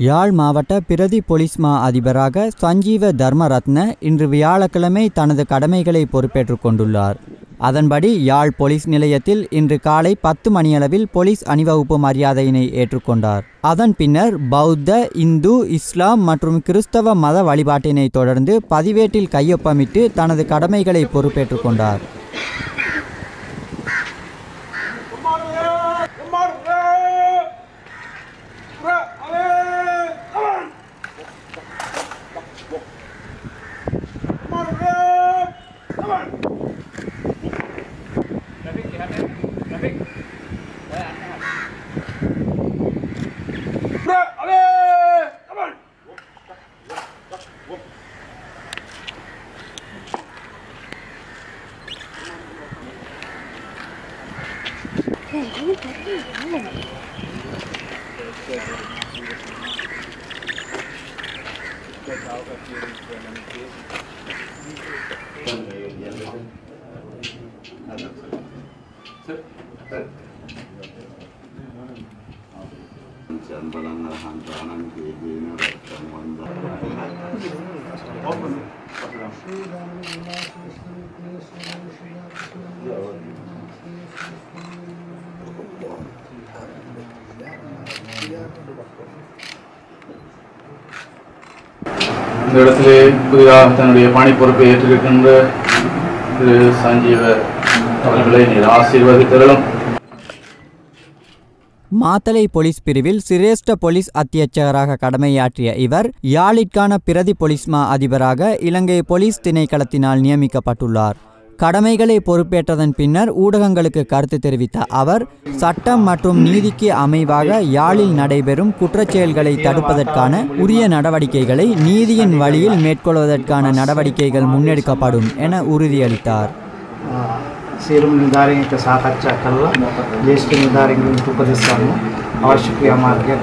யாழ் மாவட்ட பிரதி பொலிஸ் மா அதிபராக சஞ்சீவ தர்மரத்ன இன்று வியாழக்கிழமை தனது கடமைகளை பொறுப்பேற்றுக் கொண்டுள்ளார். அதன்படி யாழ் போலீஸ் நிலையத்தில் இன்று காலை 10 மணியளவில் போலீஸ் அணிவகுப்பு மரியாதையினை ஏற்றுக்கொண்டார். அதன் பின்னர் பௌத்த, இந்து, இஸ்லாம் மற்றும் கிறிஸ்தவ மத வழிபாட்டினை தொடர்ந்து பதிவேட்டில் கையொப்பமிட்டு தனது கடமைகளை பொறுப்பேற்றுக் கொண்டார். இந்த இடத்திலே புதிதாக தன்னுடைய பணி பொறுப்பை ஏற்றிருக்கின்ற திரு சஞ்சீவ அவர்களை நீர் ஆசீர்வதித்தருளும். மாத்தளை போலீஸ் பிரிவில் சிரேஷ்ட போலீஸ் அத்தியட்சகராக கடமையாற்றிய இவர் யாழிற்கான பிரதி போலீஸ் மா அதிபராக இலங்கை போலீஸ் திணைக்களத்தினால் நியமிக்கப்பட்டுள்ளார். கடமைகளை பொறுப்பேற்றதன் பின்னர் ஊடகங்களுக்கு கருத்து தெரிவித்த அவர், சட்டம் மற்றும் நீதிக்கு அமைவாக யாழில் நடைபெறும் குற்றச்செயல்களை தடுப்பதற்கான உரிய நடவடிக்கைகளை நீதியின் வழியில் மேற்கொள்வதற்கான நடவடிக்கைகள் முன்னெடுக்கப்படும் என உறுதியளித்தார். සියලුම නිලධාරීන් එක්ක සාකච්ඡා කරලා ජ්‍යෙෂ්ඨ නිලධාරීන්ගෙන් උපදෙස් ගන්න අවශ්‍ය ක්‍රියාමාර්ගයක්